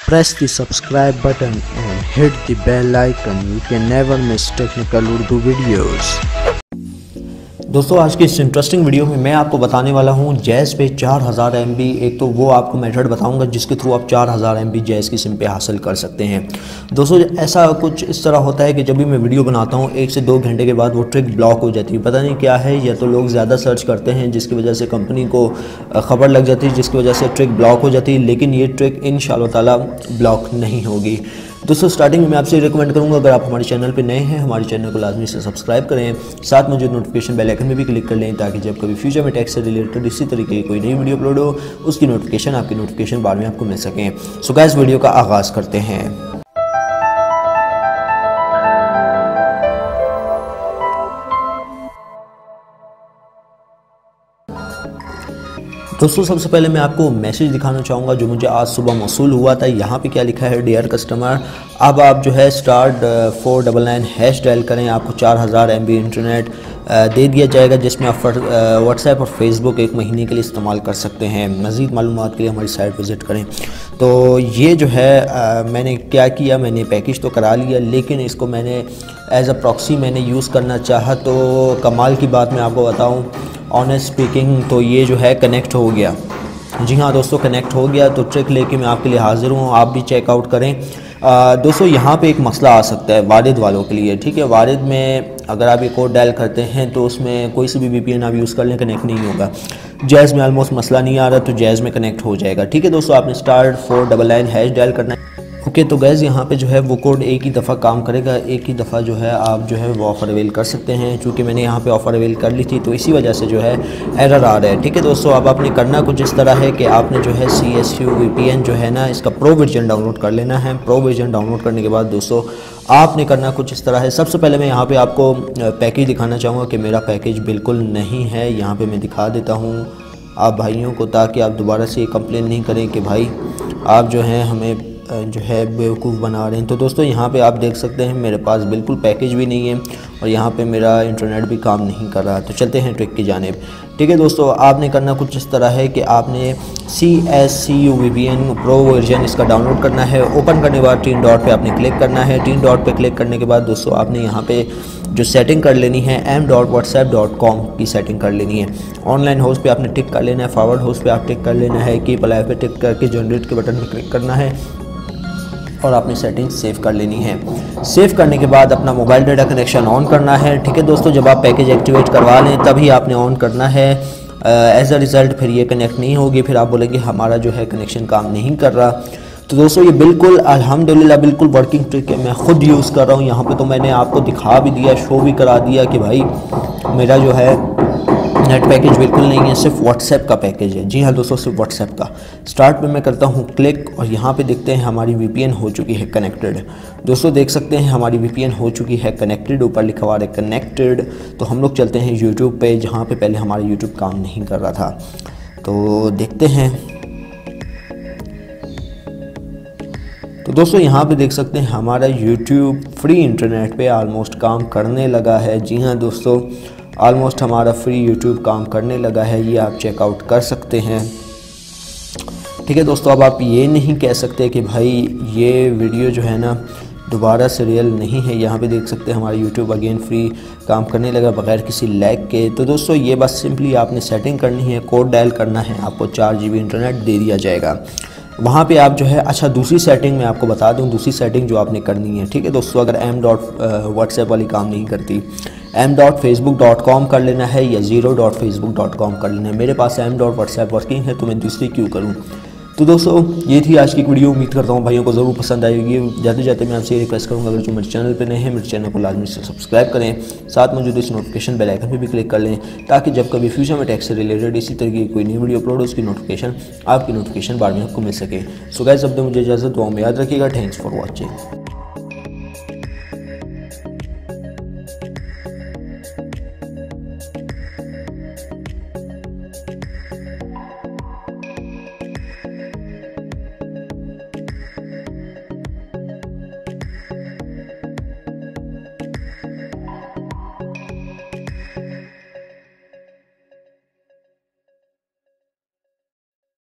Press the subscribe button and hit the bell icon. You can never miss technical Urdu videos. दोस्तों आज की इस interesting video में मैं आपको बताने वाला हूँ जैज़ पे 4000 MB। एक तो वो आपको मेथड बताऊँगा जिसके थ्रू आप 4000 MB जैज़ की सिम पे हासिल कर सकते हैं। दोस्तों ऐसा कुछ इस तरह होता है कि जब भी मैं वीडियो बनाता हूँ 1 से 2 घंटे के बाद वो ट्रिक ब्लॉक हो जाती है। पता नहीं क्या है, या तो लोग ज़्यादा सर्च करते हैं जिसकी वजह से कंपनी को ख़बर लग जाती है, जिसकी वजह से ट्रिक ब्लॉक हो जाती है। लेकिन ये ट्रिक इंशाअल्लाह ताला ब्लॉक नहीं होगी। दोस्तों स्टार्टिंग में मैं आपसे रिकमेंड करूंगा, अगर आप हमारे चैनल पे नए हैं हमारे चैनल को लाजमी से सब्सक्राइब करें, साथ में जो नोटिफिकेशन बेल आइकन में भी क्लिक कर लें ताकि जब कभी फ्यूचर में टेक से रिलेटेड इसी तरीके की कोई नई वीडियो अपलोड हो उसकी नोटिफिकेशन आपकी नोटिफिकेशन बार में आपको मिल सकें। सो गाइस वीडियो का आगाज़ करते हैं। दोस्तों सबसे पहले मैं आपको मैसेज दिखाना चाहूँगा जो मुझे आज सुबह मौसूल हुआ था। यहाँ पे क्या लिखा है, डियर कस्टमर, अब आप जो है *499# डायल करें, आपको 4000 MB इंटरनेट दे दिया जाएगा जिसमें आप व्हाट्सएप और फेसबुक 1 महीने के लिए इस्तेमाल कर सकते हैं। मज़ीद मालूमात के लिए हमारी साइट विज़िट करें। तो ये जो है मैंने क्या किया, मैंने पैकेज तो करा लिया, लेकिन इसको मैंने एज अ प्रॉक्सी मैंने यूज़ करना चाहा। तो कमाल की बात मैं आपको बताऊँ, ऑनेस्ट स्पीकिंग, तो ये जो है कनेक्ट हो गया। जी हाँ दोस्तों, कनेक्ट हो गया। तो ट्रिक लेके मैं आपके लिए हाज़िर हूँ, आप भी चेकआउट करें। दोस्तों यहाँ पे एक मसला आ सकता है वारिद वालों के लिए, ठीक है। वारिद में अगर आप ये कोड डायल करते हैं तो उसमें कोई सी भी VPN आप यूज़ कर लें, कनेक्ट नहीं होगा। जैज़ में ऑलमोस्ट मसला नहीं आ रहा, तो जैज़ में कनेक्ट हो जाएगा, ठीक है। दोस्तों आपने *499# डायल करना है। ओके तो गैस यहाँ पे जो है वो कोड एक ही दफ़ा काम करेगा, एक ही दफ़ा जो है आप जो है वो ऑफ़र अवेल कर सकते हैं। चूँकि मैंने यहाँ पे ऑफ़र अवेल कर ली थी तो इसी वजह से जो है एरर आ रहा है, ठीक है दोस्तों। अब आपने करना कुछ इस तरह है कि आपने जो है CSU VPN जो है ना, इसका प्रो वर्जन डाउनलोड कर लेना है। प्रो वर्जन डाउनलोड करने के बाद दोस्तों आपने करना कुछ इस तरह है। सबसे पहले मैं यहाँ पर आपको पैकेज दिखाना चाहूँगा कि मेरा पैकेज बिल्कुल नहीं है। यहाँ पर मैं दिखा देता हूँ आप भाइयों को, ताकि आप दोबारा से ये कंप्लेन नहीं करें कि भाई आप जो हैं हमें जो है बेवकूफ़ बना रहे हैं। तो दोस्तों यहाँ पे आप देख सकते हैं मेरे पास बिल्कुल पैकेज भी नहीं है और यहाँ पे मेरा इंटरनेट भी काम नहीं कर रहा। तो चलते हैं ट्रिक की जानिब, ठीक है दोस्तों। आपने करना कुछ इस तरह है कि आपने CSU VPN प्रो वर्जन इसका डाउनलोड करना है। ओपन करने के बाद 3 डॉट पे आपने क्लिक करना है। 3 डॉट पे क्लिक करने के बाद दोस्तों आपने यहाँ पे जो सेटिंग कर लेनी है m.whatsapp.com की सेटिंग कर लेनी है। ऑनलाइन होस्ट पे आपने टिक कर लेना है, फॉरवर्ड होस्ट पे आप टिक कर लेना है, कीप अलाइव पे टिक करके जनरेट के बटन पर क्लिक करना है और आपने सेटिंग सेव कर लेनी है। सेव करने के बाद अपना मोबाइल डाटा कनेक्शन ऑन करना है, ठीक है दोस्तों। जब आप पैकेज एक्टिवेट करवा लें तभी आपने ऑन करना है। एज अ रिज़ल्ट फिर ये कनेक्ट नहीं होगी, फिर आप बोलेंगे हमारा जो है कनेक्शन काम नहीं कर रहा। तो दोस्तों ये बिल्कुल अल्हम्दुलिल्लाह बिल्कुल वर्किंग ट्रिक है, मैं ख़ुद यूज़ कर रहा हूँ। यहाँ पे तो मैंने आपको दिखा भी दिया, शो भी करा दिया कि भाई मेरा जो है नेट पैकेज बिल्कुल नहीं है, सिर्फ व्हाट्सएप का पैकेज है। जी हाँ दोस्तों, सिर्फ व्हाट्सएप का। स्टार्ट पे मैं करता हूँ क्लिक और यहाँ पे देखते हैं हमारी VPN हो चुकी है कनेक्टेड। दोस्तों देख सकते हैं हमारी VPN हो चुकी है कनेक्टेड, ऊपर लिखा हुआ है कनेक्टेड। तो हम लोग चलते हैं YouTube पे, जहाँ पे पहले हमारा YouTube काम नहीं कर रहा था। तो देखते हैं। तो दोस्तों यहाँ पे देख सकते हैं हमारा YouTube फ्री इंटरनेट पे ऑलमोस्ट काम करने लगा है। जी हाँ दोस्तों, ऑलमोस्ट हमारा फ्री YouTube काम करने लगा है, ये आप चेकआउट कर सकते हैं, ठीक है दोस्तों। अब आप ये नहीं कह सकते कि भाई ये वीडियो जो है ना दोबारा से रियल नहीं है। यहाँ पे देख सकते हैं हमारा YouTube अगेन फ्री काम करने लगा बगैर किसी लैग के। तो दोस्तों ये बस सिंपली आपने सेटिंग करनी है, कोड डायल करना है, आपको 4 GB इंटरनेट दे दिया जाएगा। वहाँ पे आप जो है, अच्छा दूसरी सेटिंग मैं आपको बता दूँ, दूसरी सेटिंग जो आपने करनी है, ठीक है दोस्तों। अगर m.whatsapp वाली काम नहीं करती, m.facebook.com कर लेना है या 0.facebook.com कर लेना है। मेरे पास m.whatsapp वर्किंग है तो मैं दूसरी क्यों करूँ। तो दोस्तों ये थी आज की वीडियो, उम्मीद करता हूँ भाइयों को ज़रूर पसंद आएगी। जाते जाते मैं आपसे ये रिक्वेस्ट करूँगा, अगर जो मेरे चैनल पे नए हैं मेरे चैनल को लाजमी से सब्सक्राइब करें, साथ मौजूद इस नोटिफिकेशन बेल आइकन पे भी क्लिक कर लें ताकि जब कभी फ्यूचर में टेक से रिलेटेड इसी तरह की कोई नई वीडियो अपलोड हो उसकी नोटिफिकेशन आपकी नोटिफिकेशन बार में आपको मिल सके। सो गाइस अब तो मुझे इजाज़त, दुआ में याद रखिएगा। Thanks for watching.